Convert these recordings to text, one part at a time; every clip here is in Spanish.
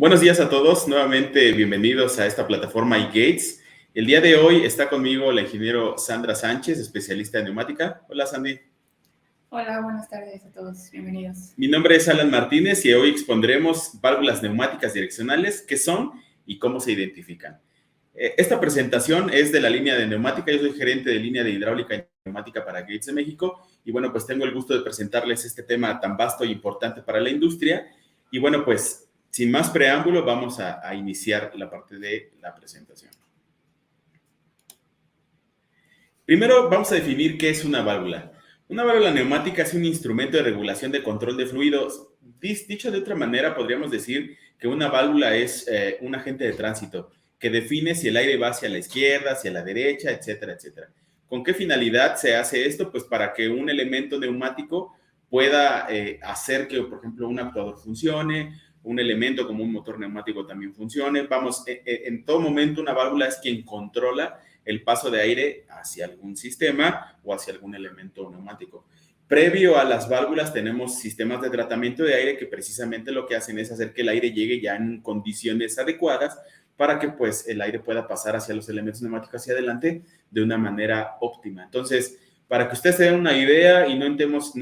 Buenos días a todos, nuevamente bienvenidos a esta plataforma iGates. El día de hoy está conmigo la ingeniero Sandra Sánchez, especialista en neumática. Hola, Sandy. Hola, buenas tardes a todos, bienvenidos. Mi nombre es Alan Martínez y hoy expondremos válvulas neumáticas direccionales, qué son y cómo se identifican. Esta presentación es de la línea de neumática, yo soy gerente de línea de hidráulica y neumática para Gates de México y bueno, pues tengo el gusto de presentarles este tema tan vasto e importante para la industria y bueno, pues sin más preámbulo, vamos a iniciar la parte de la presentación. Primero, vamos a definir qué es una válvula. Una válvula neumática es un instrumento de regulación de control de fluidos. Dicho de otra manera, podríamos decir que una válvula es un agente de tránsito que define si el aire va hacia la izquierda, hacia la derecha, etcétera, etcétera. ¿Con qué finalidad se hace esto? Pues para que un elemento neumático pueda hacer que, por ejemplo, un actuador funcione, un elemento como un motor neumático también funcione. Vamos, en todo momento una válvula es quien controla el paso de aire hacia algún sistema o hacia algún elemento neumático. Previo a las válvulas tenemos sistemas de tratamiento de aire que precisamente lo que hacen es hacer que el aire llegue ya en condiciones adecuadas para que pues el aire pueda pasar hacia los elementos neumáticos hacia adelante de una manera óptima. Entonces, para que ustedes se den una idea y no entremos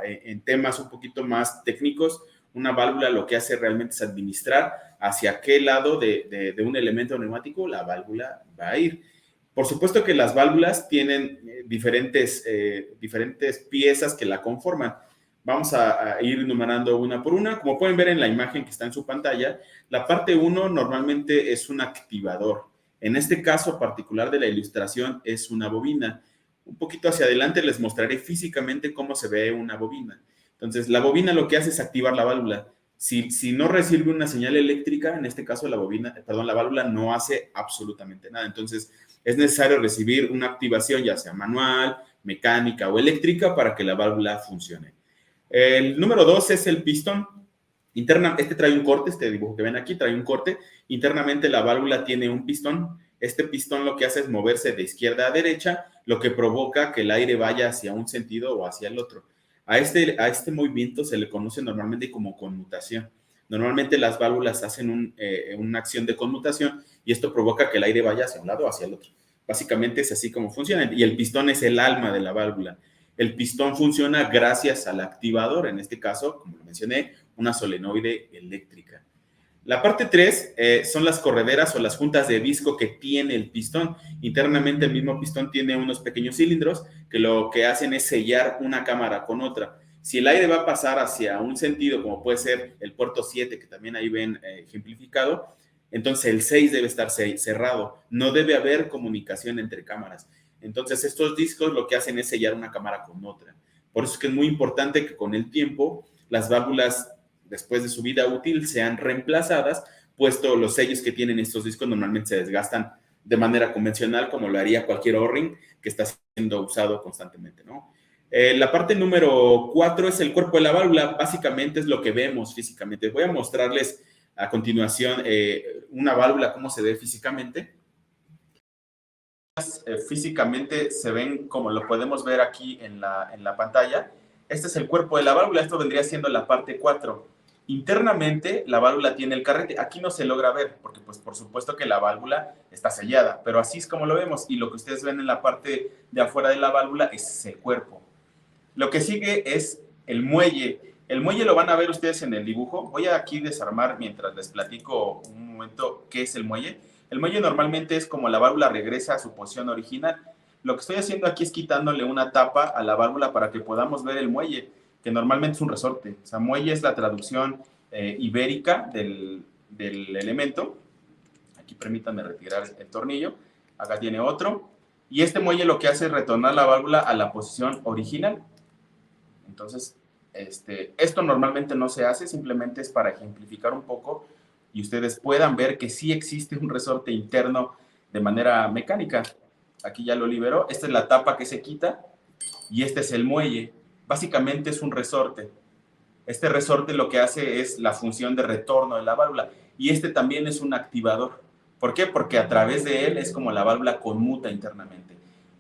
en temas un poquito más técnicos, una válvula lo que hace realmente es administrar hacia qué lado de un elemento neumático la válvula va a ir. Por supuesto que las válvulas tienen diferentes piezas que la conforman. Vamos a ir enumerando una por una. Como pueden ver en la imagen que está en su pantalla, la parte 1 normalmente es un activador. En este caso particular de la ilustración es una bobina. Un poquito hacia adelante les mostraré físicamente cómo se ve una bobina. Entonces, la bobina lo que hace es activar la válvula. Si no recibe una señal eléctrica, en este caso la válvula no hace absolutamente nada. Entonces, es necesario recibir una activación, ya sea manual, mecánica o eléctrica, para que la válvula funcione. El número 2 es el pistón. Este trae un corte, este dibujo que ven aquí trae un corte. Internamente la válvula tiene un pistón. Este pistón lo que hace es moverse de izquierda a derecha, lo que provoca que el aire vaya hacia un sentido o hacia el otro. A este movimiento se le conoce normalmente como conmutación. Normalmente las válvulas hacen una acción de conmutación y esto provoca que el aire vaya hacia un lado o hacia el otro. Básicamente es así como funciona y el pistón es el alma de la válvula. El pistón funciona gracias al activador, en este caso, como lo mencioné, una solenoide eléctrica. La parte 3 son las correderas o las juntas de disco que tiene el pistón. Internamente el mismo pistón tiene unos pequeños cilindros que lo que hacen es sellar una cámara con otra. Si el aire va a pasar hacia un sentido, como puede ser el puerto 7, que también ahí ven ejemplificado, entonces el 6 debe estar cerrado. No debe haber comunicación entre cámaras. Entonces estos discos lo que hacen es sellar una cámara con otra. Por eso es que es muy importante que con el tiempo las válvulas, después de su vida útil, sean reemplazadas, puesto los sellos que tienen estos discos normalmente se desgastan de manera convencional, como lo haría cualquier O-ring que está siendo usado constantemente, ¿no? La parte número 4 es el cuerpo de la válvula. Básicamente es lo que vemos físicamente. Voy a mostrarles a continuación una válvula, cómo se ve físicamente. Físicamente se ven como lo podemos ver aquí en la pantalla. Este es el cuerpo de la válvula. Esto vendría siendo la parte 4. Internamente la válvula tiene el carrete. Aquí no se logra ver porque pues por supuesto que la válvula está sellada, pero así es como lo vemos y lo que ustedes ven en la parte de afuera de la válvula es el cuerpo. Lo que sigue es el muelle. El muelle lo van a ver ustedes en el dibujo. Voy a aquí desarmar mientras les platico un momento qué es el muelle. El muelle normalmente es como la válvula regresa a su posición original. Lo que estoy haciendo aquí es quitándole una tapa a la válvula para que podamos ver el muelle, que normalmente es un resorte. O sea, muelle es la traducción ibérica del elemento. Aquí permítanme retirar el tornillo. Acá tiene otro. Y este muelle lo que hace es retornar la válvula a la posición original. Entonces, esto normalmente no se hace, simplemente es para ejemplificar un poco y ustedes puedan ver que sí existe un resorte interno de manera mecánica. Aquí ya lo liberó. Esta es la tapa que se quita y este es el muelle. Básicamente es un resorte. Este resorte lo que hace es la función de retorno de la válvula y este también es un activador. ¿Por qué? Porque a través de él es como la válvula conmuta internamente.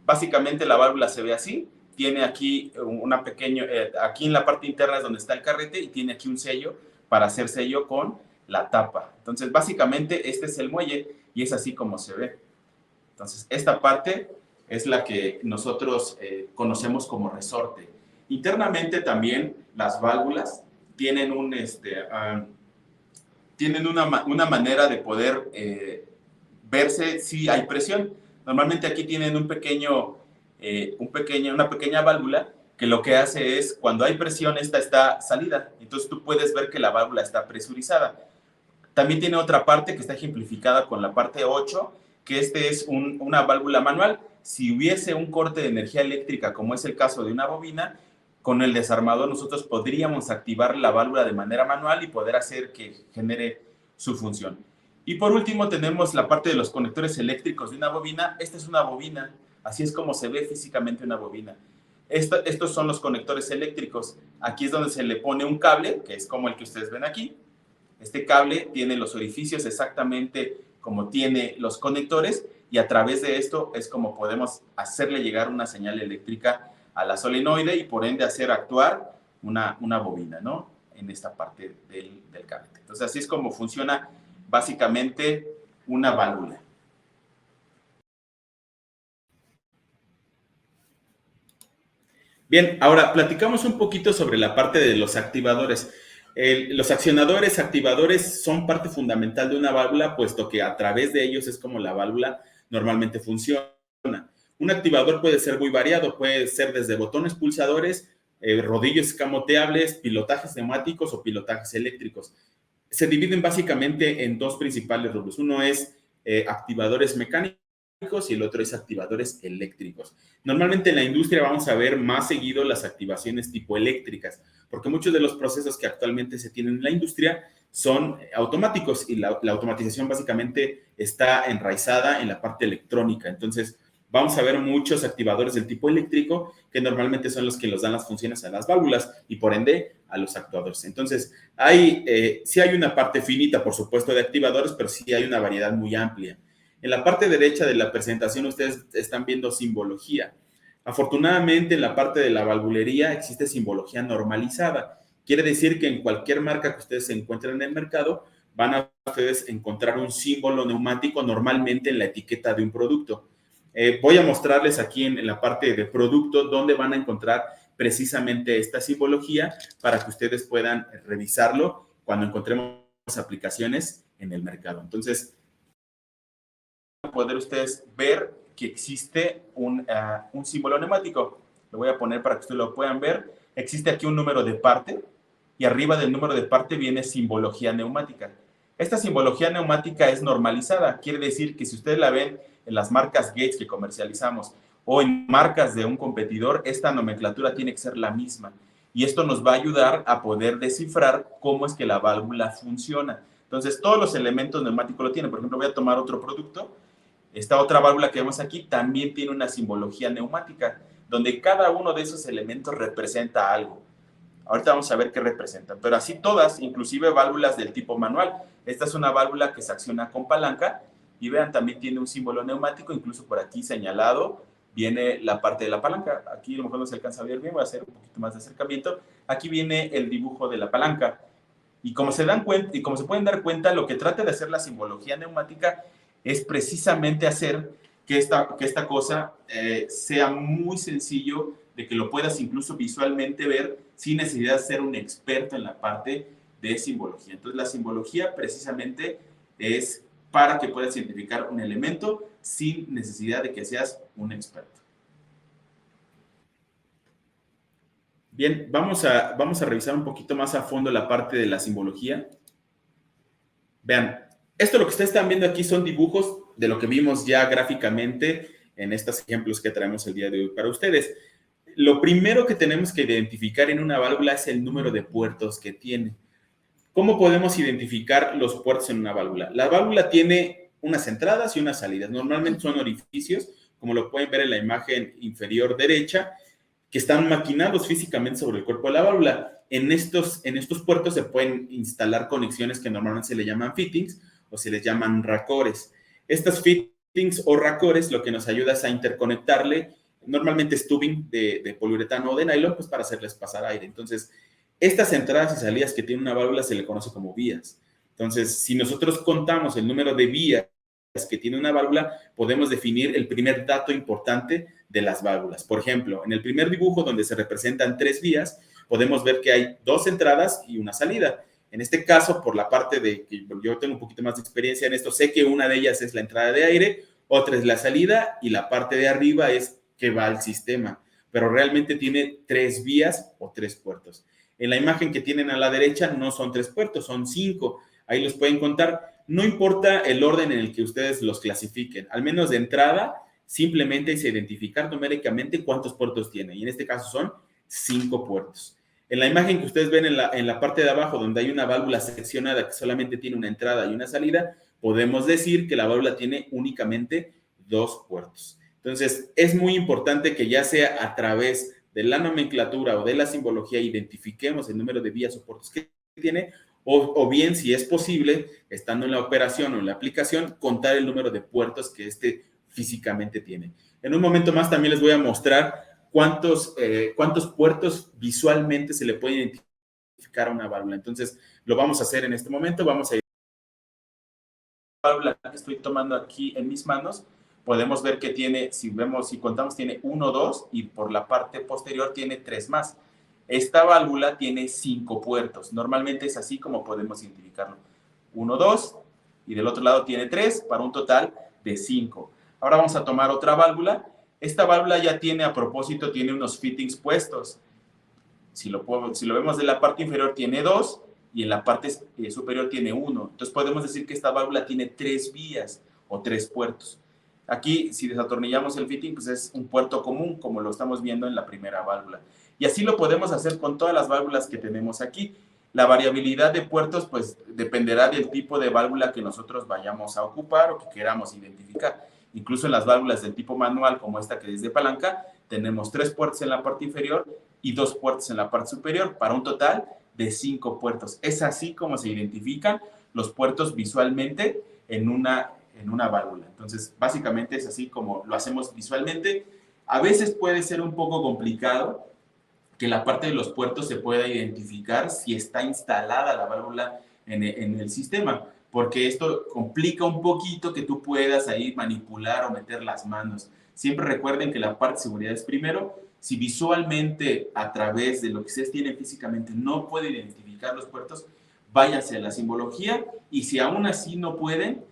Básicamente la válvula se ve así. Tiene aquí una pequeña, aquí en la parte interna es donde está el carrete y tiene aquí un sello para hacer sello con la tapa. Entonces, básicamente, este es el muelle y es así como se ve. Entonces, esta parte es la que nosotros conocemos como resorte. Internamente también las válvulas tienen tienen una manera de poder verse si hay presión. Normalmente aquí tienen una pequeña válvula que lo que hace es, cuando hay presión, esta está salida. Entonces tú puedes ver que la válvula está presurizada. También tiene otra parte que está ejemplificada con la parte 8, que es una válvula manual. Si hubiese un corte de energía eléctrica, como es el caso de una bobina, con el desarmador nosotros podríamos activar la válvula de manera manual y poder hacer que genere su función. Y por último tenemos la parte de los conectores eléctricos de una bobina. Esta es una bobina, así es como se ve físicamente una bobina. Estos son los conectores eléctricos. Aquí es donde se le pone un cable, que es como el que ustedes ven aquí. Este cable tiene los orificios exactamente como tiene los conectores y a través de esto es como podemos hacerle llegar una señal eléctrica a la solenoide y por ende hacer actuar una bobina, ¿no? En esta parte del cable. Entonces así es como funciona básicamente una válvula. Bien, ahora platicamos un poquito sobre la parte de los activadores. Los activadores son parte fundamental de una válvula, puesto que a través de ellos es como la válvula normalmente funciona. Un activador puede ser muy variado, puede ser desde botones pulsadores, rodillos escamoteables, pilotajes neumáticos o pilotajes eléctricos. Se dividen básicamente en dos principales rubros. Uno es activadores mecánicos y el otro es activadores eléctricos. Normalmente en la industria vamos a ver más seguido las activaciones tipo eléctricas, porque muchos de los procesos que actualmente se tienen en la industria son automáticos y la automatización básicamente está enraizada en la parte electrónica. Entonces, vamos a ver muchos activadores del tipo eléctrico que normalmente son los que nos dan las funciones a las válvulas y por ende a los actuadores. Entonces, sí hay una parte finita, por supuesto, de activadores, pero sí hay una variedad muy amplia. En la parte derecha de la presentación ustedes están viendo simbología. Afortunadamente, en la parte de la valvulería existe simbología normalizada. Quiere decir que en cualquier marca que ustedes se encuentren en el mercado, van a ustedes encontrar un símbolo neumático normalmente en la etiqueta de un producto. Voy a mostrarles aquí en la parte de producto dónde van a encontrar precisamente esta simbología para que ustedes puedan revisarlo cuando encontremos aplicaciones en el mercado. Entonces, poder ustedes ver que existe un símbolo neumático. Lo voy a poner para que ustedes lo puedan ver. Existe aquí un número de parte y arriba del número de parte viene simbología neumática. Esta simbología neumática es normalizada. Quiere decir que si ustedes la ven en las marcas Gates que comercializamos o en marcas de un competidor, esta nomenclatura tiene que ser la misma. Y esto nos va a ayudar a poder descifrar cómo es que la válvula funciona. Entonces, todos los elementos neumáticos lo tienen. Por ejemplo, voy a tomar otro producto. Esta otra válvula que vemos aquí también tiene una simbología neumática, donde cada uno de esos elementos representa algo. Ahorita vamos a ver qué representan, pero así todas, inclusive válvulas del tipo manual. Esta es una válvula que se acciona con palanca y vean, también tiene un símbolo neumático, incluso por aquí señalado viene la parte de la palanca. Aquí a lo mejor no se alcanza a ver bien, voy a hacer un poquito más de acercamiento. Aquí viene el dibujo de la palanca. Y como se dan cuenta, y como se pueden dar cuenta, lo que trata de hacer la simbología neumática es precisamente hacer que esta cosa sea muy sencillo, de que lo puedas incluso visualmente ver sin necesidad de ser un experto en la parte de simbología. Entonces, la simbología precisamente es para que puedas identificar un elemento sin necesidad de que seas un experto. Bien, vamos a revisar un poquito más a fondo la parte de la simbología. Vean, esto lo que ustedes están viendo aquí son dibujos de lo que vimos ya gráficamente en estos ejemplos que traemos el día de hoy para ustedes. Lo primero que tenemos que identificar en una válvula es el número de puertos que tiene. ¿Cómo podemos identificar los puertos en una válvula? La válvula tiene unas entradas y unas salidas. Normalmente son orificios, como lo pueden ver en la imagen inferior derecha, que están maquinados físicamente sobre el cuerpo de la válvula. En estos puertos se pueden instalar conexiones que normalmente se le llaman fittings o se les llaman racores. Estas fittings o racores lo que nos ayuda es a interconectarle, normalmente es tubing de poliuretano o de nylon, pues para hacerles pasar aire. Entonces, estas entradas y salidas que tiene una válvula se le conoce como vías. Entonces, si nosotros contamos el número de vías que tiene una válvula, podemos definir el primer dato importante de las válvulas. Por ejemplo, en el primer dibujo donde se representan 3 vías, podemos ver que hay 2 entradas y una salida. En este caso, por la parte de que yo tengo un poquito más de experiencia en esto, sé que una de ellas es la entrada de aire, otra es la salida y la parte de arriba es que va al sistema, pero realmente tiene 3 vías o 3 puertos. En la imagen que tienen a la derecha no son 3 puertos, son 5. Ahí los pueden contar. No importa el orden en el que ustedes los clasifiquen, al menos de entrada, simplemente es identificar numéricamente cuántos puertos tiene. Y en este caso son 5 puertos. En la imagen que ustedes ven en la parte de abajo, donde hay una válvula seccionada que solamente tiene una entrada y una salida, podemos decir que la válvula tiene únicamente 2 puertos. Entonces, es muy importante que ya sea a través de la nomenclatura o de la simbología identifiquemos el número de vías o puertos que tiene, o bien, si es posible, estando en la operación o en la aplicación, contar el número de puertos que físicamente tiene. En un momento más también les voy a mostrar cuántos puertos visualmente se le puede identificar a una válvula. Entonces, lo vamos a hacer en este momento. Vamos a ir a la válvula que estoy tomando aquí en mis manos. Podemos ver que tiene, si contamos, tiene 1, 2 y por la parte posterior tiene 3 más. Esta válvula tiene 5 puertos. Normalmente es así como podemos identificarlo. 1, 2 y del otro lado tiene 3 para un total de 5. Ahora vamos a tomar otra válvula. Esta válvula ya tiene, a propósito, tiene unos fittings puestos. Si lo vemos de la parte inferior tiene 2 y en la parte superior tiene 1. Entonces podemos decir que esta válvula tiene 3 vías o 3 puertos. Aquí, si desatornillamos el fitting, pues es un puerto común, como lo estamos viendo en la primera válvula. Y así lo podemos hacer con todas las válvulas que tenemos aquí. La variabilidad de puertos, pues, dependerá del tipo de válvula que nosotros vayamos a ocupar o que queramos identificar. Incluso en las válvulas del tipo manual, como esta que es de palanca, tenemos 3 puertos en la parte inferior y 2 puertos en la parte superior, para un total de 5 puertos. Es así como se identifican los puertos visualmente en una válvula. Entonces, básicamente es así como lo hacemos visualmente. A veces puede ser un poco complicado que la parte de los puertos se pueda identificar si está instalada la válvula en el sistema, porque esto complica un poquito que tú puedas ahí manipular o meter las manos. Siempre recuerden que la parte de seguridad es primero. Si visualmente, a través de lo que ustedes tienen físicamente, no pueden identificar los puertos, váyanse a la simbología, y si aún así no pueden,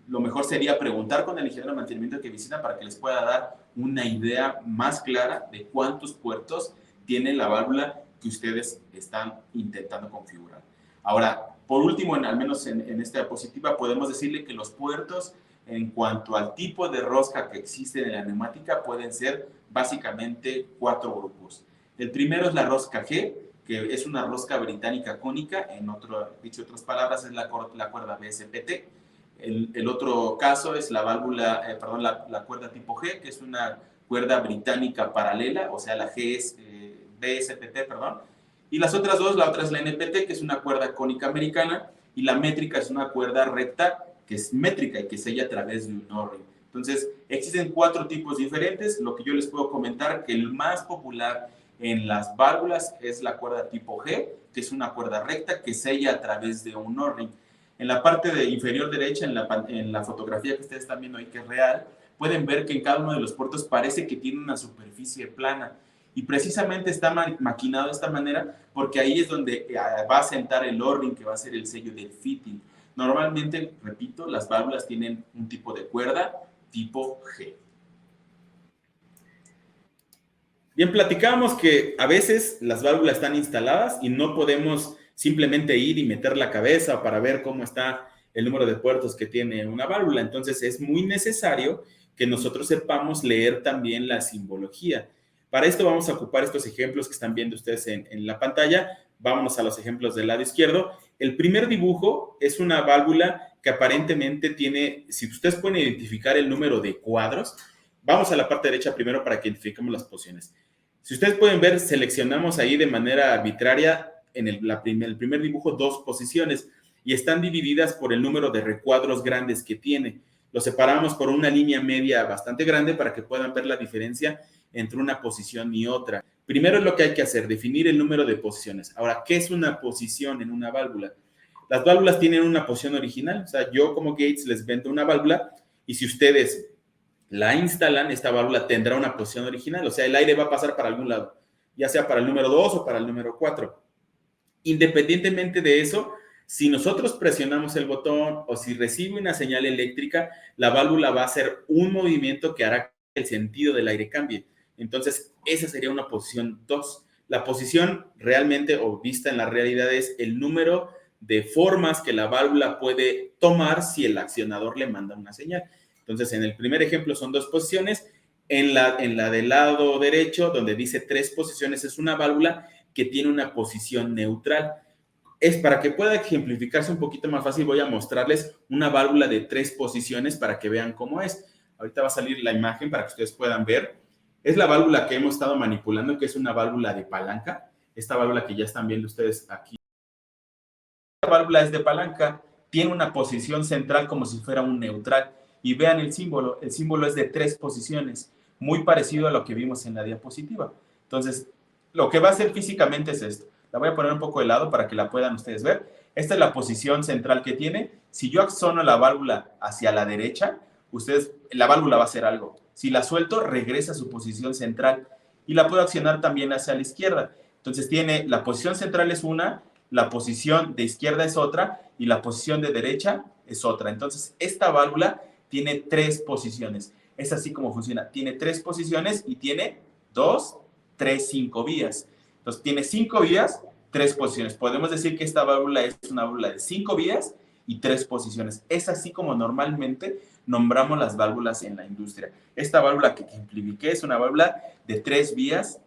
lo mejor sería preguntar con el ingeniero de mantenimiento que visita para que les pueda dar una idea más clara de cuántos puertos tiene la válvula que ustedes están intentando configurar. Ahora, por último, al menos en esta diapositiva, podemos decirle que los puertos, en cuanto al tipo de rosca que existe en la neumática, pueden ser básicamente 4 grupos. El primero es la rosca G, que es una rosca británica cónica, dicho otras palabras, es la cuerda BSPT. El otro caso es la válvula, la cuerda tipo G, que es una cuerda británica paralela, o sea, la G es BSPT, perdón. Y las otras dos, la otra es la NPT, que es una cuerda cónica americana, y la métrica es una cuerda recta, que es métrica y que sella a través de un O-ring. Entonces, existen 4 tipos diferentes. Lo que yo les puedo comentar, que el más popular en las válvulas es la cuerda tipo G, que es una cuerda recta que sella a través de un O-ring. En la parte inferior derecha, en la fotografía que ustedes están viendo ahí, que es real, pueden ver que en cada uno de los puertos parece que tiene una superficie plana. Y precisamente está maquinado de esta manera porque ahí es donde va a sentar el O-ring, que va a ser el sello del fitting. Normalmente, repito, las válvulas tienen un tipo de cuerda tipo G. Bien, platicábamos que a veces las válvulas están instaladas y no podemos simplemente ir y meter la cabeza para ver cómo está el número de puertos que tiene una válvula. Entonces, es muy necesario que nosotros sepamos leer también la simbología. Para esto vamos a ocupar estos ejemplos que están viendo ustedes en la pantalla. Vámonos a los ejemplos del lado izquierdo. El primer dibujo es una válvula que aparentemente tiene, si ustedes pueden identificar el número de cuadros, vamos a la parte derecha primero para que identifiquemos las posiciones. Si ustedes pueden ver, seleccionamos ahí de manera arbitraria en el primer dibujo 2 posiciones y están divididas por el número de recuadros grandes que tiene. Los separamos por una línea media bastante grande para que puedan ver la diferencia entre una posición y otra. Primero es lo que hay que hacer, definir el número de posiciones. Ahora, ¿qué es una posición en una válvula? Las válvulas tienen una posición original, o sea, yo como Gates les vendo una válvula y si ustedes la instalan, esta válvula tendrá una posición original, o sea, el aire va a pasar para algún lado, ya sea para el número 2 o para el número 4. Independientemente de eso, si nosotros presionamos el botón o si recibe una señal eléctrica, la válvula va a hacer un movimiento que hará que el sentido del aire cambie. Entonces, esa sería una posición 2. La posición realmente o vista en la realidad es el número de formas que la válvula puede tomar si el accionador le manda una señal. Entonces, en el primer ejemplo son 2 posiciones. En la del lado derecho, donde dice 3 posiciones, es una válvula que tiene una posición neutral. Es para que pueda ejemplificarse un poquito más fácil, voy a mostrarles una válvula de 3 posiciones para que vean cómo es. Ahorita va a salir la imagen para que ustedes puedan ver. Es la válvula que hemos estado manipulando, que es una válvula de palanca. Esta válvula que ya están viendo ustedes aquí. Esta válvula es de palanca, tiene una posición central como si fuera un neutral. Y vean el símbolo es de 3 posiciones, muy parecido a lo que vimos en la diapositiva. Entonces, lo que va a hacer físicamente es esto. La voy a poner un poco de lado para que la puedan ustedes ver. Esta es la posición central que tiene. Si yo acciono la válvula hacia la derecha, la válvula va a hacer algo. Si la suelto, regresa a su posición central. Y la puedo accionar también hacia la izquierda. Entonces tiene, la posición central es una, la posición de izquierda es otra y la posición de derecha es otra. Entonces, esta válvula tiene 3 posiciones. Es así como funciona. Tiene 3 posiciones y tiene 2, 3, 5 vías. Entonces, tiene 5 vías, 3 posiciones. Podemos decir que esta válvula es una válvula de 5 vías y 3 posiciones. Es así como normalmente nombramos las válvulas en la industria. Esta válvula que ejemplifiqué es una válvula de 3 vías,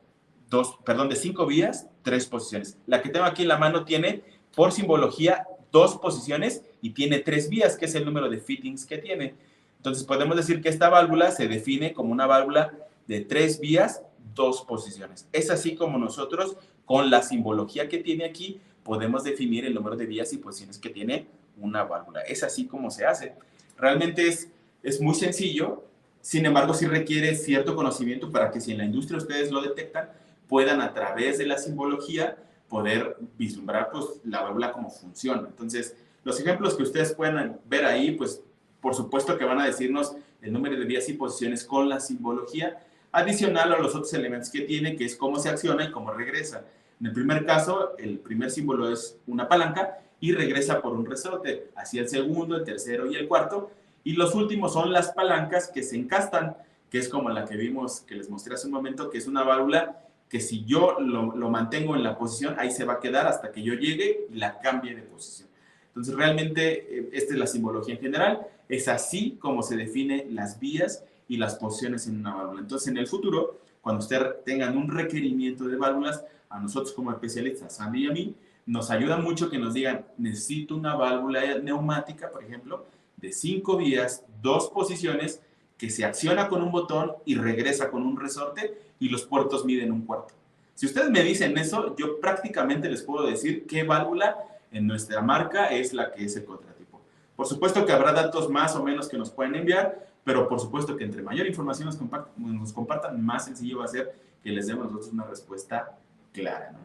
de 5 vías, 3 posiciones. La que tengo aquí en la mano tiene, por simbología, 2 posiciones y tiene 3 vías, que es el número de fittings que tiene. Entonces, podemos decir que esta válvula se define como una válvula de 3 vías, 2 posiciones. Es así como nosotros, con la simbología que tiene aquí, podemos definir el número de vías y posiciones que tiene una válvula. Es así como se hace. Realmente es muy sencillo, sin embargo, sí requiere cierto conocimiento para que si en la industria ustedes lo detectan, puedan a través de la simbología poder vislumbrar pues la válvula cómo funciona. Entonces, los ejemplos que ustedes pueden ver ahí, pues por supuesto que van a decirnos el número de vías y posiciones con la simbología, adicional a los otros elementos que tiene, que es cómo se acciona y cómo regresa. En el primer caso, el primer símbolo es una palanca y regresa por un resorte hacia el segundo, el tercero y el cuarto. Y los últimos son las palancas que se encastan, que es como la que vimos, que les mostré hace un momento, que es una válvula que si yo lo mantengo en la posición, ahí se va a quedar hasta que yo llegue y la cambie de posición. Entonces, realmente, esta es la simbología en general. Es así como se definen las vías y las posiciones en una válvula. Entonces, en el futuro, cuando ustedes tengan un requerimiento de válvulas, a nosotros como especialistas, a mí y a mí, nos ayuda mucho que nos digan, necesito una válvula neumática, por ejemplo, de 5 vías, 2 posiciones, que se acciona con un botón y regresa con un resorte y los puertos miden 1/4. Si ustedes me dicen eso, yo prácticamente les puedo decir qué válvula en nuestra marca es la que es el contratipo. Por supuesto que habrá datos más o menos que nos pueden enviar, pero por supuesto que entre mayor información nos compartan, más sencillo va a ser que les demos nosotros una respuesta clara, ¿no?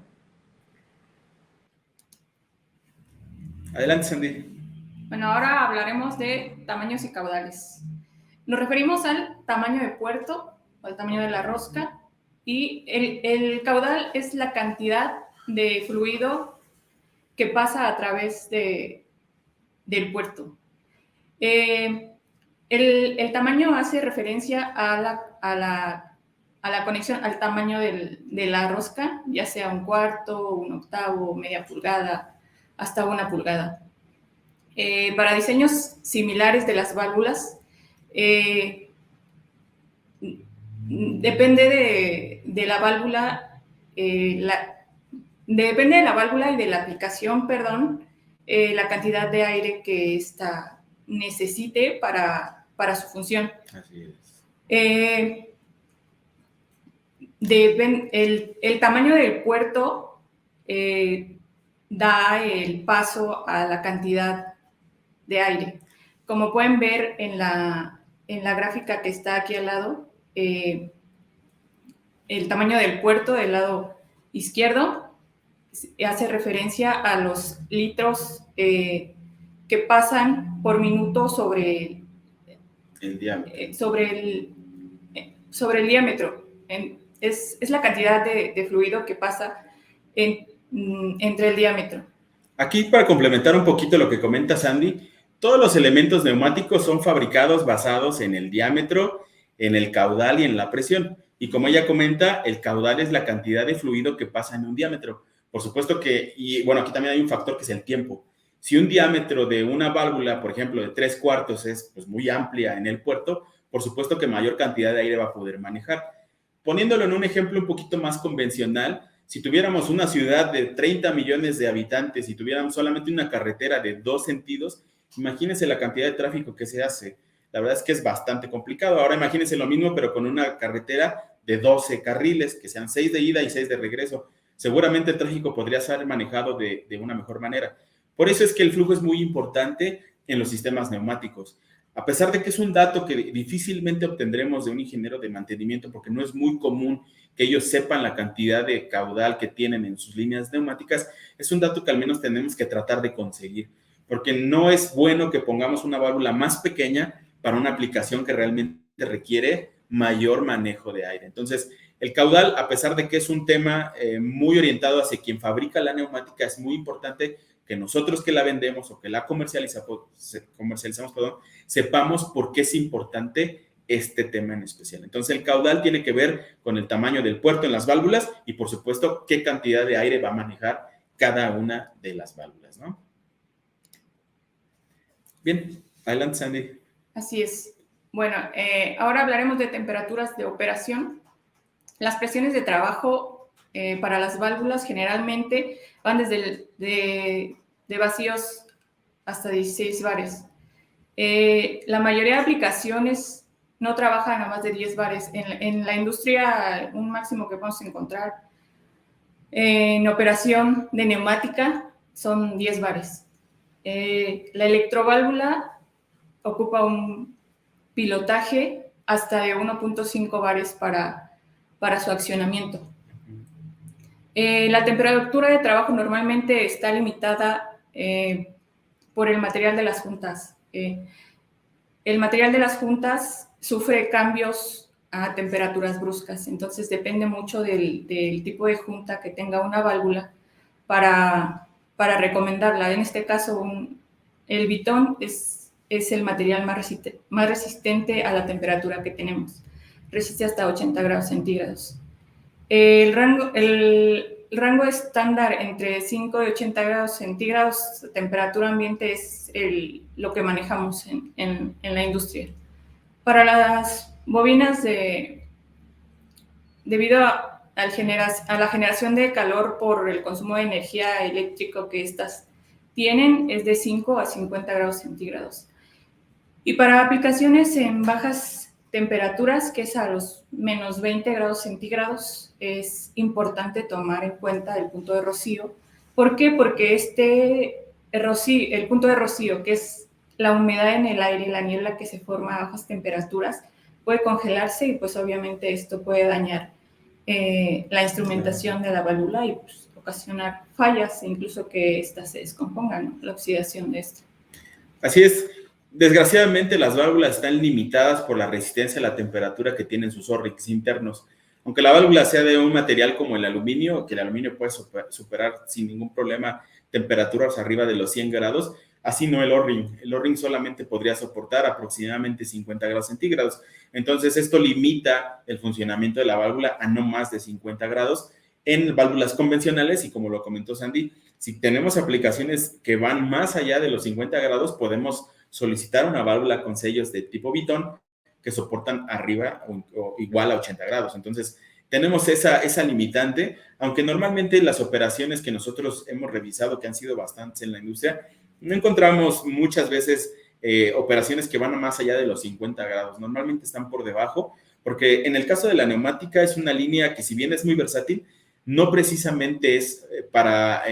Adelante, Sandy. Bueno, ahora hablaremos de tamaños y caudales. Nos referimos al tamaño de puerto o al tamaño de la rosca y el caudal es la cantidad de fluido que pasa a través del puerto. El tamaño hace referencia a la conexión, al tamaño de la rosca, ya sea 1/4, 1/8, media pulgada, hasta 1 pulgada. Para diseños similares de las válvulas, depende de la válvula, depende de la válvula y de la aplicación, la cantidad de aire que ésta necesite para su función. Así es. El tamaño del puerto da el paso a la cantidad de aire. Como pueden ver en la gráfica que está aquí al lado, el tamaño del puerto del lado izquierdo hace referencia a los litros que pasan por minuto sobre el diámetro. Sobre el diámetro. Es la cantidad de fluido que pasa entre el diámetro. Aquí, para complementar un poquito lo que comenta Sandy, todos los elementos neumáticos son fabricados basados en el diámetro, en el caudal y en la presión. Y como ella comenta, el caudal es la cantidad de fluido que pasa en un diámetro. Por supuesto que, y bueno, aquí también hay un factor que es el tiempo. Si un diámetro de una válvula, por ejemplo, de 3/4 es pues, muy amplia en el puerto, por supuesto que mayor cantidad de aire va a poder manejar. Poniéndolo en un ejemplo un poquito más convencional, si tuviéramos una ciudad de 30 millones de habitantes y tuviéramos solamente una carretera de 2 sentidos, imagínense la cantidad de tráfico que se hace. La verdad es que es bastante complicado. Ahora imagínense lo mismo, pero con una carretera de 12 carriles, que sean 6 de ida y 6 de regreso. Seguramente el tráfico podría ser manejado de una mejor manera. Por eso es que el flujo es muy importante en los sistemas neumáticos. A pesar de que es un dato que difícilmente obtendremos de un ingeniero de mantenimiento, porque no es muy común que ellos sepan la cantidad de caudal que tienen en sus líneas neumáticas, es un dato que al menos tenemos que tratar de conseguir, porque no es bueno que pongamos una válvula más pequeña para una aplicación que realmente requiere mayor manejo de aire. Entonces, el caudal, a pesar de que es un tema muy orientado hacia quien fabrica la neumática, es muy importante que nosotros que la vendemos o que la comercializamos, sepamos por qué es importante este tema en especial. Entonces, el caudal tiene que ver con el tamaño del puerto en las válvulas y, por supuesto, qué cantidad de aire va a manejar cada una de las válvulas, ¿no? Bien, adelante, Sandy. Así es. Bueno, ahora hablaremos de temperaturas de operación. Las presiones de trabajo para las válvulas generalmente van desde de vacíos hasta 16 bares. La mayoría de aplicaciones no trabajan a más de 10 bares. En la industria, un máximo que podemos encontrar en operación de neumática son 10 bares. La electroválvula ocupa un pilotaje hasta de 1.5 bares para su accionamiento. La temperatura de trabajo normalmente está limitada por el material de las juntas. El material de las juntas sufre cambios a temperaturas bruscas, entonces depende mucho del tipo de junta que tenga una válvula para recomendarla. En este caso, el Viton es el material más resistente a la temperatura que tenemos. Resiste hasta 80 grados centígrados. El rango estándar entre 5 y 80 grados centígrados, temperatura ambiente, es lo que manejamos en la industria. Para las bobinas, debido a la generación de calor por el consumo de energía eléctrica que estas tienen, es de 5 a 50 grados centígrados. Y para aplicaciones en bajas temperaturas, que es a los menos 20 grados centígrados, es importante tomar en cuenta el punto de rocío. ¿Por qué? Porque el punto de rocío, que es la humedad en el aire, la niebla que se forma a bajas temperaturas, puede congelarse y pues obviamente esto puede dañar la instrumentación de la válvula y pues, ocasionar fallas e incluso que ésta se descomponga, ¿no? La oxidación de esto. Así es. Desgraciadamente, las válvulas están limitadas por la resistencia a la temperatura que tienen sus O-rings internos. Aunque la válvula sea de un material como el aluminio, que el aluminio puede superar sin ningún problema temperaturas arriba de los 100 grados, así no el O-ring. El O-ring solamente podría soportar aproximadamente 50 grados centígrados. Entonces, esto limita el funcionamiento de la válvula a no más de 50 grados en válvulas convencionales y, como lo comentó Sandy, si tenemos aplicaciones que van más allá de los 50 grados, podemos solicitar una válvula con sellos de tipo Viton que soportan arriba o igual a 80 grados. Entonces, tenemos esa limitante, aunque normalmente las operaciones que nosotros hemos revisado, que han sido bastantes en la industria, no encontramos muchas veces operaciones que van a más allá de los 50 grados. Normalmente están por debajo, porque en el caso de la neumática es una línea que, si bien es muy versátil, no precisamente es para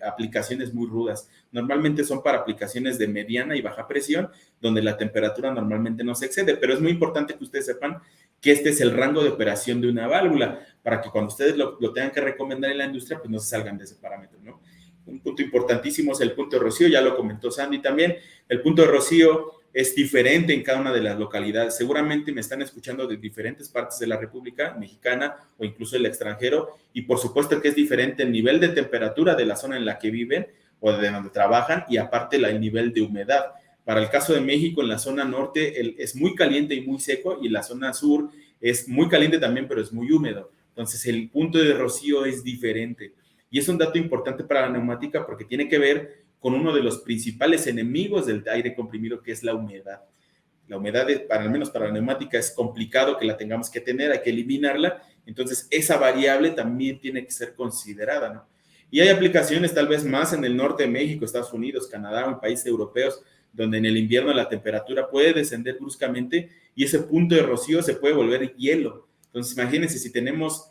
aplicaciones muy rudas. Normalmente son para aplicaciones de mediana y baja presión, donde la temperatura normalmente no se excede, pero es muy importante que ustedes sepan que este es el rango de operación de una válvula, para que cuando ustedes lo tengan que recomendar en la industria, pues no se salgan de ese parámetro, ¿no? Un punto importantísimo es el punto de rocío, ya lo comentó Sandy también. El punto de rocío es diferente en cada una de las localidades. Seguramente me están escuchando de diferentes partes de la República Mexicana o incluso del extranjero, y por supuesto que es diferente el nivel de temperatura de la zona en la que viven o de donde trabajan, y aparte el nivel de humedad. Para el caso de México, en la zona norte es muy caliente y muy seco, y en la zona sur es muy caliente también, pero es muy húmedo. Entonces el punto de rocío es diferente. Y es un dato importante para la neumática porque tiene que ver con uno de los principales enemigos del aire comprimido, que es la humedad. La humedad, al menos para la neumática, es complicado que la tengamos que tener, hay que eliminarla. Entonces esa variable también tiene que ser considerada, ¿no? Y hay aplicaciones tal vez más en el norte de México, Estados Unidos, Canadá o en países europeos, donde en el invierno la temperatura puede descender bruscamente y ese punto de rocío se puede volver hielo. Entonces imagínense, si tenemos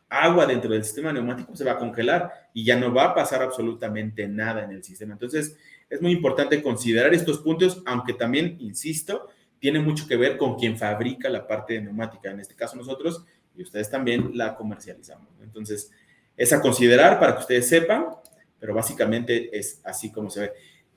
agua dentro del sistema neumático, se va a congelar y ya no va a pasar absolutamente nada en el sistema. Entonces es muy importante considerar estos puntos, aunque también, insisto, tiene mucho que ver con quien fabrica la parte de neumática. En este caso nosotros, y ustedes también la comercializamos. Entonces es a considerar para que ustedes sepan, pero básicamente es así como se ve.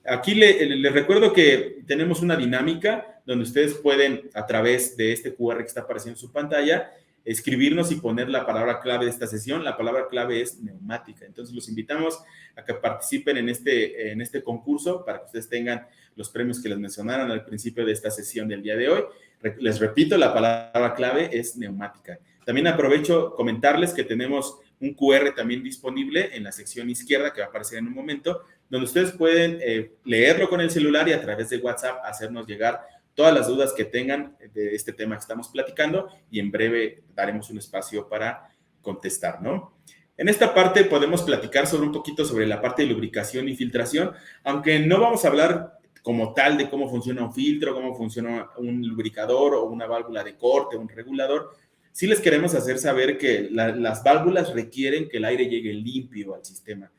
Aquí les recuerdo que tenemos una dinámica donde ustedes pueden, a través de este QR que está apareciendo en su pantalla, escribirnos y poner la palabra clave de esta sesión. La palabra clave es neumática. Entonces los invitamos a que participen en este concurso para que ustedes tengan los premios que les mencionaron al principio de esta sesión del día de hoy. Les repito, la palabra clave es neumática. También aprovecho comentarles que tenemos un QR también disponible en la sección izquierda que va a aparecer en un momento, donde ustedes pueden leerlo con el celular y a través de WhatsApp hacernos llegar todas las dudas que tengan de este tema que estamos platicando, y en breve daremos un espacio para contestar, ¿no? En esta parte podemos platicar un poquito sobre la parte de lubricación y filtración, aunque no vamos a hablar como tal de cómo funciona un filtro, cómo funciona un lubricador o una válvula de corte, un regulador. Sí les queremos hacer saber que las válvulas requieren que el aire llegue limpio al sistema.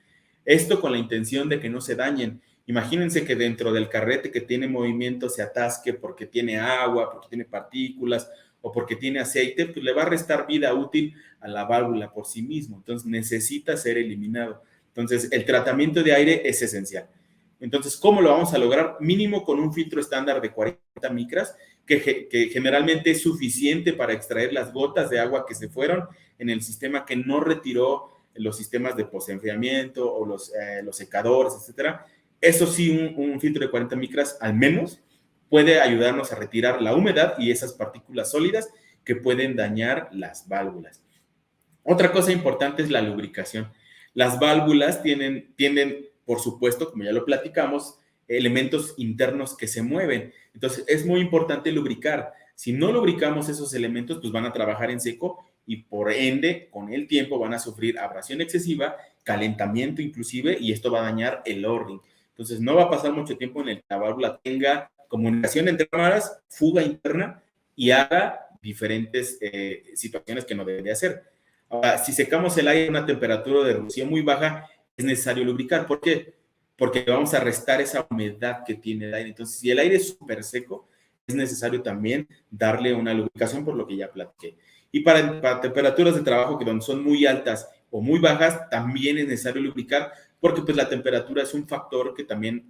Esto con la intención de que no se dañen. Imagínense que dentro del carrete que tiene movimiento se atasque porque tiene agua, porque tiene partículas o porque tiene aceite, pues le va a restar vida útil a la válvula por sí mismo. Entonces necesita ser eliminado. Entonces el tratamiento de aire es esencial. Entonces, ¿cómo lo vamos a lograr? Mínimo con un filtro estándar de 40 micras, que generalmente es suficiente para extraer las gotas de agua que se fueron en el sistema que no retiró los sistemas de postenfriamiento o los secadores, etcétera. Eso sí, un filtro de 40 micras al menos puede ayudarnos a retirar la humedad y esas partículas sólidas que pueden dañar las válvulas. Otra cosa importante es la lubricación. Las válvulas tienen, por supuesto, como ya lo platicamos, elementos internos que se mueven. Entonces, es muy importante lubricar. Si no lubricamos esos elementos, pues van a trabajar en seco y por ende, con el tiempo van a sufrir abrasión excesiva, calentamiento inclusive, y esto va a dañar el O-ring. Entonces, no va a pasar mucho tiempo en el que la válvula tenga comunicación entre cámaras, fuga interna y haga diferentes situaciones que no debería hacer. Ahora, si secamos el aire a una temperatura de rocío muy baja, es necesario lubricar. ¿Por qué? Porque vamos a restar esa humedad que tiene el aire. Entonces, si el aire es súper seco, es necesario también darle una lubricación, por lo que ya platiqué. Y para temperaturas de trabajo que donde son muy altas o muy bajas, también es necesario lubricar, porque pues la temperatura es un factor que también,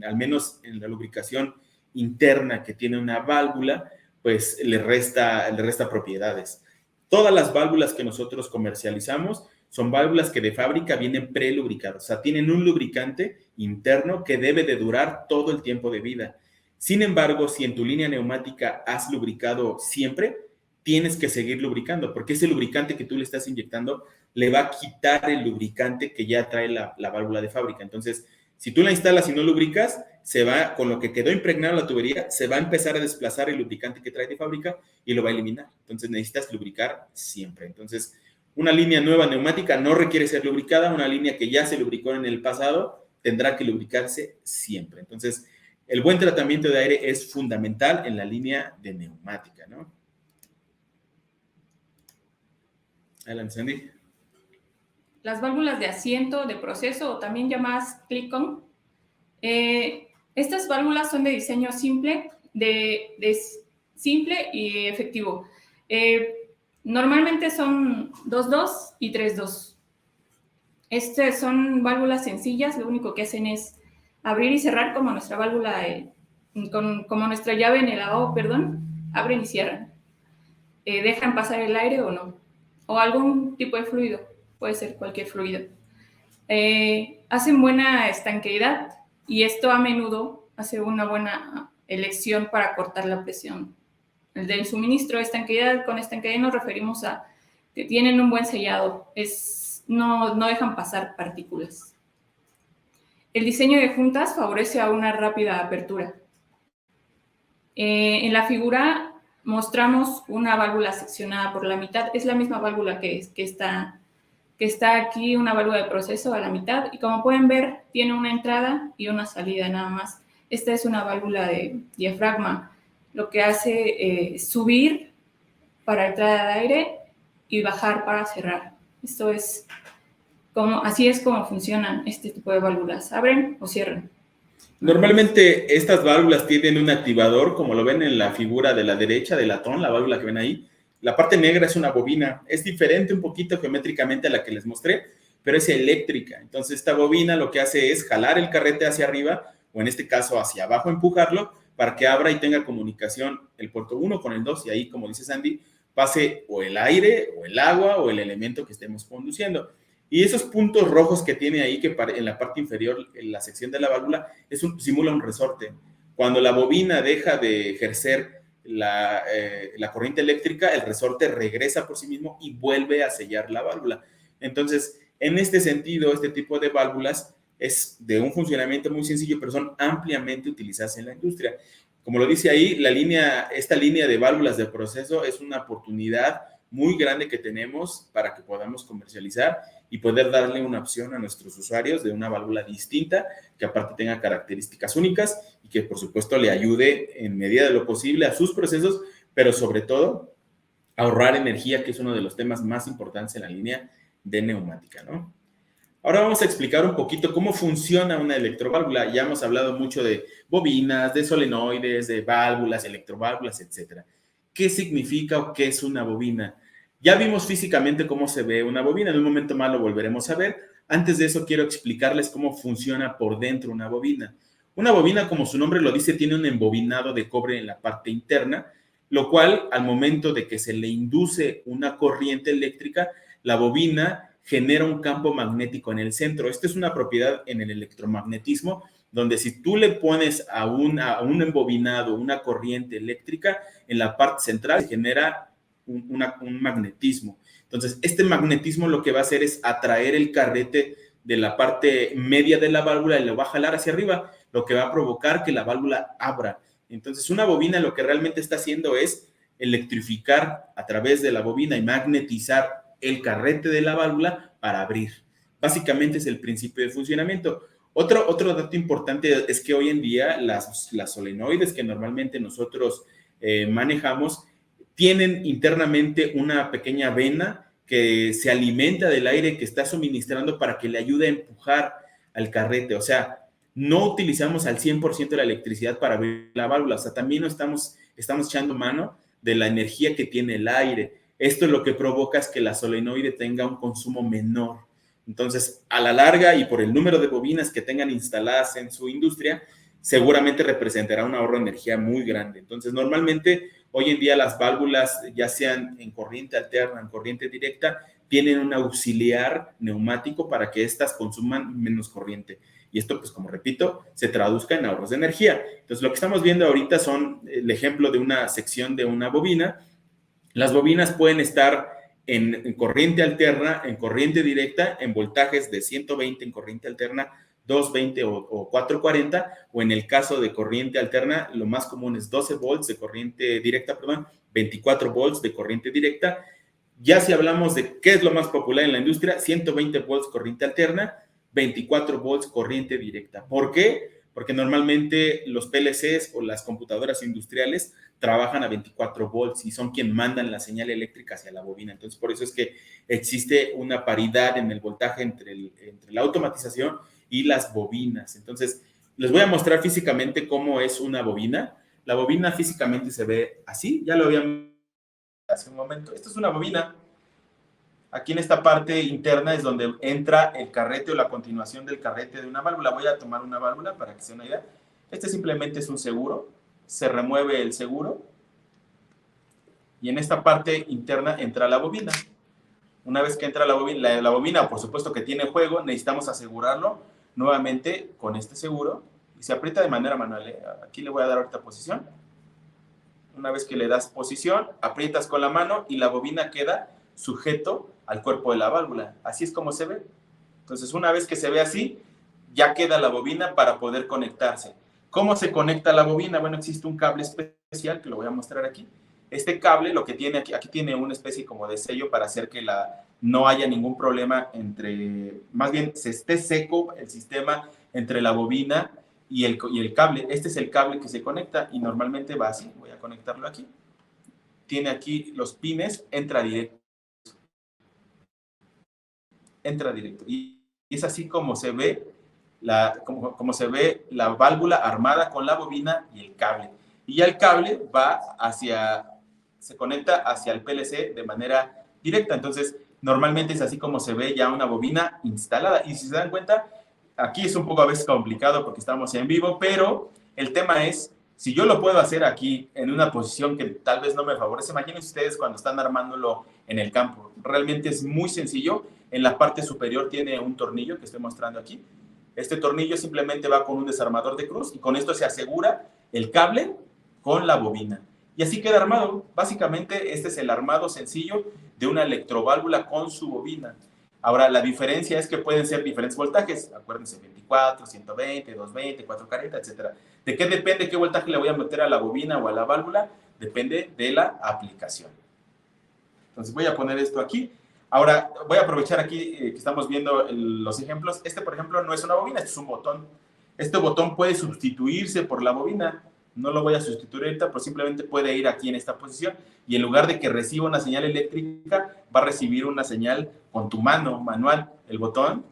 al menos en la lubricación interna que tiene una válvula, pues le resta propiedades. Todas las válvulas que nosotros comercializamos son válvulas que de fábrica vienen prelubricadas, o sea, tienen un lubricante interno que debe de durar todo el tiempo de vida. Sin embargo, si en tu línea neumática has lubricado siempre, tienes que seguir lubricando, porque ese lubricante que tú le estás inyectando le va a quitar el lubricante que ya trae la válvula de fábrica. Entonces, si tú la instalas y no lubricas, se va, con lo que quedó impregnado la tubería, se va a empezar a desplazar el lubricante que trae de fábrica y lo va a eliminar. Entonces, necesitas lubricar siempre. Entonces, una línea nueva neumática no requiere ser lubricada, una línea que ya se lubricó en el pasado tendrá que lubricarse siempre. Entonces, el buen tratamiento de aire es fundamental en la línea de neumática, ¿no? Adelante, Sandy. Las válvulas de asiento de proceso, o también llamadas click-on, estas válvulas son de diseño simple, simple y efectivo. Normalmente son 2-2 y 3-2. Son válvulas sencillas, lo único que hacen es abrir y cerrar como nuestra válvula, como nuestra llave en el lavabo, perdón, abren y cierran. Dejan pasar el aire o no, o algún tipo de fluido, puede ser cualquier fluido. Hacen buena estanqueidad y esto a menudo hace una buena elección para cortar la presión del suministro. Con estanqueidad nos referimos a que tienen un buen sellado, no dejan pasar partículas. El diseño de juntas favorece a una rápida apertura. En la figura mostramos una válvula seccionada por la mitad. Es la misma válvula que está aquí, una válvula de proceso a la mitad. Y como pueden ver, tiene una entrada y una salida nada más. Esta es una válvula de diafragma. Lo que hace es subir para entrada de aire y bajar para cerrar. Así es como funcionan este tipo de válvulas. Abren o cierran. Normalmente estas válvulas tienen un activador, como lo ven en la figura de la derecha del latón, la válvula que ven ahí. La parte negra es una bobina, es diferente un poquito geométricamente a la que les mostré, pero es eléctrica. Entonces esta bobina lo que hace es jalar el carrete hacia arriba, o en este caso hacia abajo, empujarlo, para que abra y tenga comunicación el puerto 1 con el 2, y ahí, como dice Sandy, pase o el aire, o el agua, o el elemento que estemos conduciendo. Y esos puntos rojos que tiene ahí, que en la parte inferior, en la sección de la válvula, simula un resorte. Cuando la bobina deja de ejercer la corriente eléctrica, el resorte regresa por sí mismo y vuelve a sellar la válvula. Entonces, en este sentido, este tipo de válvulas es de un funcionamiento muy sencillo, pero son ampliamente utilizadas en la industria. Como lo dice ahí, esta línea de válvulas de proceso es una oportunidad muy grande que tenemos para que podamos comercializar y poder darle una opción a nuestros usuarios de una válvula distinta, que aparte tenga características únicas y que por supuesto le ayude en medida de lo posible a sus procesos, pero sobre todo ahorrar energía, que es uno de los temas más importantes en la línea de neumática, ¿no? Ahora vamos a explicar un poquito cómo funciona una electroválvula. Ya hemos hablado mucho de bobinas, de solenoides, de válvulas, electroválvulas, etcétera. ¿Qué significa o qué es una bobina? Ya vimos físicamente cómo se ve una bobina, en un momento más lo volveremos a ver. Antes de eso quiero explicarles cómo funciona por dentro una bobina. Una bobina, como su nombre lo dice, tiene un embobinado de cobre en la parte interna, lo cual al momento de que se le induce una corriente eléctrica, la bobina genera un campo magnético en el centro. Esta es una propiedad en el electromagnetismo, donde si tú le pones a un embobinado una corriente eléctrica, en la parte central se genera un magnetismo. Entonces, este magnetismo lo que va a hacer es atraer el carrete de la parte media de la válvula y lo va a jalar hacia arriba, lo que va a provocar que la válvula abra. Entonces, una bobina lo que realmente está haciendo es electrificar a través de la bobina y magnetizar el carrete de la válvula para abrir. Básicamente es el principio de funcionamiento. Otro dato importante es que hoy en día las solenoides que normalmente nosotros manejamos tienen internamente una pequeña vena que se alimenta del aire que está suministrando para que le ayude a empujar al carrete. O sea, no utilizamos al 100% la electricidad para abrir la válvula. O sea, también no estamos echando mano de la energía que tiene el aire. Esto es lo que provoca es que la solenoide tenga un consumo menor. Entonces, a la larga y por el número de bobinas que tengan instaladas en su industria, seguramente representará un ahorro de energía muy grande. Entonces, normalmente, hoy en día las válvulas, ya sean en corriente alterna, en corriente directa, tienen un auxiliar neumático para que éstas consuman menos corriente. Y esto, pues como repito, se traduzca en ahorros de energía. Entonces, lo que estamos viendo ahorita son el ejemplo de una sección de una bobina. Las bobinas pueden estar en corriente alterna, en corriente directa, en voltajes de 120 en corriente alterna, 220 o 440, o en el caso de corriente alterna, lo más común es 12 volts de corriente directa, 24 volts de corriente directa. Ya si hablamos de qué es lo más popular en la industria, 120 volts corriente alterna, 24 volts corriente directa. ¿Por qué? Porque normalmente los PLCs o las computadoras industriales trabajan a 24 volts y son quien mandan la señal eléctrica hacia la bobina. Entonces, por eso es que existe una paridad en el voltaje entre la automatización y las bobinas. Entonces, les voy a mostrar físicamente cómo es una bobina. La bobina físicamente se ve así, ya lo habían hace un momento. Esto es una bobina. Aquí en esta parte interna es donde entra el carrete o la continuación del carrete de una válvula. Voy a tomar una válvula para que se den una idea. Este simplemente es un seguro. Se remueve el seguro. Y en esta parte interna entra la bobina. Una vez que entra la bobina, por supuesto que tiene juego, necesitamos asegurarlo nuevamente con este seguro. Y se aprieta de manera manual, ¿eh? Aquí le voy a dar ahorita posición. Una vez que le das posición, aprietas con la mano y la bobina queda sujeto al cuerpo de la válvula. Así es como se ve. Entonces, una vez que se ve así, ya queda la bobina para poder conectarse. ¿Cómo se conecta la bobina? Bueno, existe un cable especial que lo voy a mostrar aquí. Este cable lo que tiene aquí tiene una especie como de sello para hacer que no haya ningún problema más bien se esté seco el sistema entre la bobina y el cable. Este es el cable que se conecta y normalmente va así. Voy a conectarlo aquí. Tiene aquí los pines, entra directo. Entra directo. Y es así como se ve como se ve la válvula armada con la bobina y el cable. Y ya el cable se conecta hacia el PLC de manera directa. Entonces, normalmente es así como se ve ya una bobina instalada. Y si se dan cuenta, aquí es un poco a veces complicado porque estamos en vivo, pero el tema es, si yo lo puedo hacer aquí en una posición que tal vez no me favorece, imagínense ustedes cuando están armándolo en el campo. Realmente es muy sencillo. En la parte superior tiene un tornillo que estoy mostrando aquí. Este tornillo simplemente va con un desarmador de cruz y con esto se asegura el cable con la bobina. Y así queda armado. Básicamente este es el armado sencillo de una electroválvula con su bobina. Ahora, la diferencia es que pueden ser diferentes voltajes. Acuérdense, 24, 120, 220, 440, etc. ¿De qué depende qué voltaje le voy a meter a la bobina o a la válvula? Depende de la aplicación. Entonces voy a poner esto aquí. Ahora, voy a aprovechar aquí que estamos viendo los ejemplos. Este, por ejemplo, no es una bobina, este es un botón. Este botón puede sustituirse por la bobina. No lo voy a sustituir ahorita, pero simplemente puede ir aquí en esta posición. Y en lugar de que reciba una señal eléctrica, va a recibir una señal con tu mano manual. El botón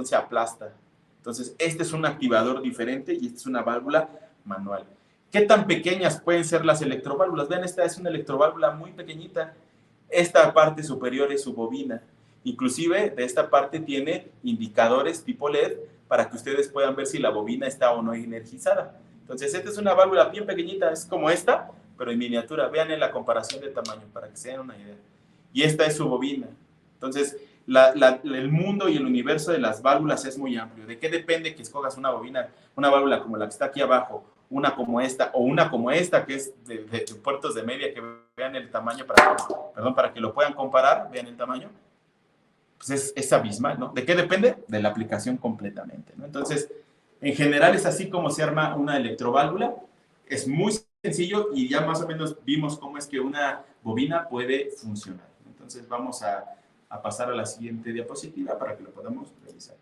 se aplasta. Entonces, este es un activador diferente y esta es una válvula manual. ¿Qué tan pequeñas pueden ser las electroválvulas? Vean, esta es una electroválvula muy pequeñita. Esta parte superior es su bobina. Inclusive, de esta parte tiene indicadores tipo LED para que ustedes puedan ver si la bobina está o no energizada. Entonces, esta es una válvula bien pequeñita, es como esta, pero en miniatura. Vean en la comparación de tamaño para que se den una idea. Y esta es su bobina. Entonces, el mundo y el universo de las válvulas es muy amplio. ¿De qué depende que escogas una bobina, una válvula como la que está aquí abajo, una como esta o una como esta que es de puertos de media, que vean el tamaño para que lo puedan comparar, vean el tamaño? Pues es abismal, ¿no? ¿De qué depende? De la aplicación completamente, ¿no? Entonces, en general es así como se arma una electroválvula. Es muy sencillo y ya más o menos vimos cómo es que una bobina puede funcionar. Entonces vamos a pasar a la siguiente diapositiva para que lo podamos revisar.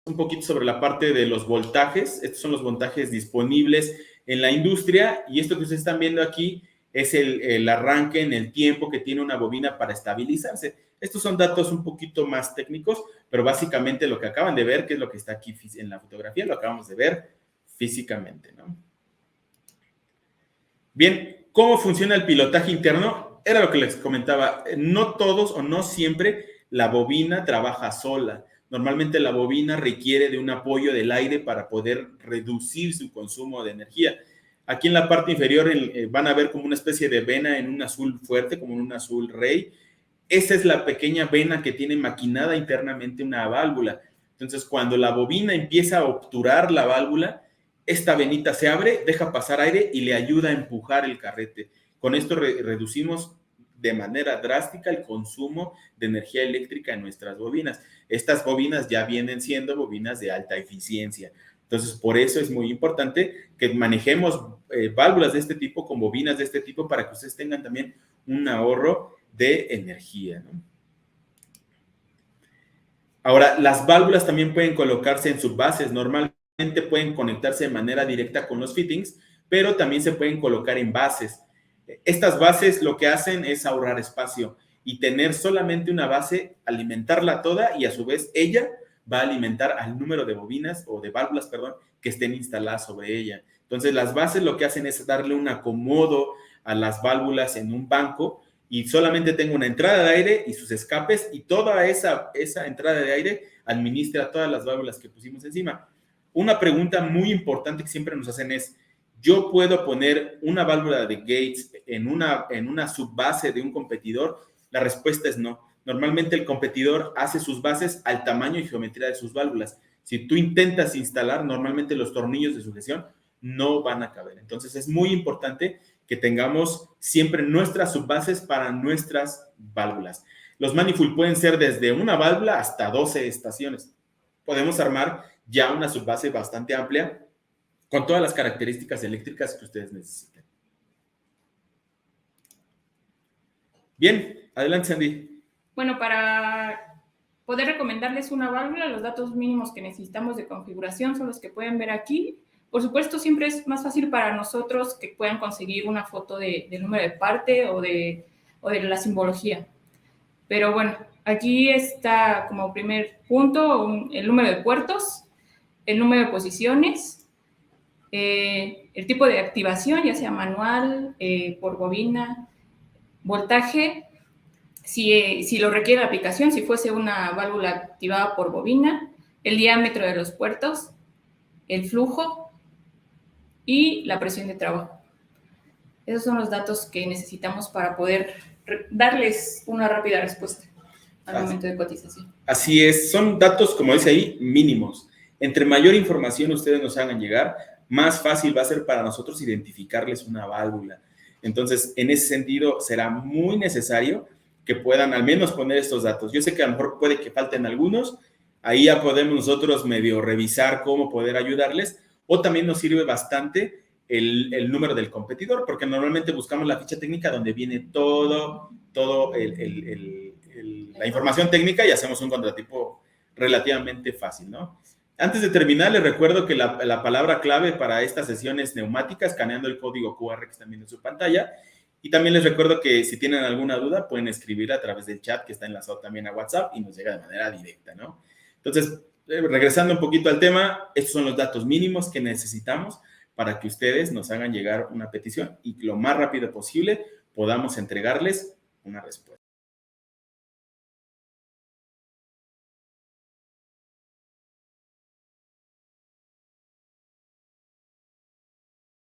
Un poquito sobre la parte de los voltajes. Estos son los voltajes disponibles en la industria y esto que ustedes están viendo aquí es el arranque en el tiempo que tiene una bobina para estabilizarse. Estos son datos un poquito más técnicos, pero básicamente lo que acaban de ver, que es lo que está aquí en la fotografía, lo acabamos de ver físicamente, ¿no? Bien, ¿cómo funciona el pilotaje interno? Era lo que les comentaba. No todos o no siempre la bobina trabaja sola. Normalmente la bobina requiere de un apoyo del aire para poder reducir su consumo de energía. Aquí en la parte inferior van a ver como una especie de vena en un azul fuerte, como en un azul rey. Esa es la pequeña vena que tiene maquinada internamente una válvula. Entonces, cuando la bobina empieza a obturar la válvula, esta venita se abre, deja pasar aire y le ayuda a empujar el carrete. Con esto reducimos de manera drástica el consumo de energía eléctrica en nuestras bobinas. Estas bobinas ya vienen siendo bobinas de alta eficiencia. Entonces, por eso es muy importante que manejemos válvulas de este tipo con bobinas de este tipo para que ustedes tengan también un ahorro de energía, ¿no? Ahora, las válvulas también pueden colocarse en subbases. Normalmente pueden conectarse de manera directa con los fittings, pero también se pueden colocar en bases. Estas bases lo que hacen es ahorrar espacio y tener solamente una base, alimentarla toda y a su vez ella va a alimentar al número de bobinas o de válvulas, perdón, que estén instaladas sobre ella. Entonces, las bases lo que hacen es darle un acomodo a las válvulas en un banco y solamente tengo una entrada de aire y sus escapes y toda esa entrada de aire administra todas las válvulas que pusimos encima. Una pregunta muy importante que siempre nos hacen es, ¿yo puedo poner una válvula de Gates en una subbase de un competidor? La respuesta es no. Normalmente el competidor hace sus bases al tamaño y geometría de sus válvulas. Si tú intentas instalar, normalmente los tornillos de sujeción no van a caber. Entonces es muy importante que tengamos siempre nuestras subbases para nuestras válvulas. Los manifold pueden ser desde una válvula hasta 12 estaciones. Podemos armar ya una subbase bastante amplia con todas las características eléctricas que ustedes necesiten. Bien, adelante, Sandy. Bueno, para poder recomendarles una válvula, los datos mínimos que necesitamos de configuración son los que pueden ver aquí. Por supuesto, siempre es más fácil para nosotros que puedan conseguir una foto del número de parte o de la simbología. Pero bueno, aquí está como primer punto el número de puertos, el número de posiciones, el tipo de activación, ya sea manual, por bobina, voltaje, si lo requiere la aplicación, si fuese una válvula activada por bobina, el diámetro de los puertos, el flujo y la presión de trabajo. Esos son los datos que necesitamos para poder darles una rápida respuesta al momento de cotización. Así es, son datos, como dice ahí, mínimos. Entre mayor información ustedes nos hagan llegar, más fácil va a ser para nosotros identificarles una válvula. Entonces, en ese sentido, será muy necesario que puedan al menos poner estos datos. Yo sé que a lo mejor puede que falten algunos, ahí ya podemos nosotros medio revisar cómo poder ayudarles, o también nos sirve bastante el número del competidor, porque normalmente buscamos la ficha técnica donde viene todo la información técnica y hacemos un contratipo relativamente fácil, ¿no? Antes de terminar, les recuerdo que la palabra clave para esta sesión es neumática, escaneando el código QR que están viendo en su pantalla. Y también les recuerdo que si tienen alguna duda, pueden escribir a través del chat que está enlazado también a WhatsApp y nos llega de manera directa, ¿no? Entonces, regresando un poquito al tema, estos son los datos mínimos que necesitamos para que ustedes nos hagan llegar una petición y lo más rápido posible podamos entregarles una respuesta.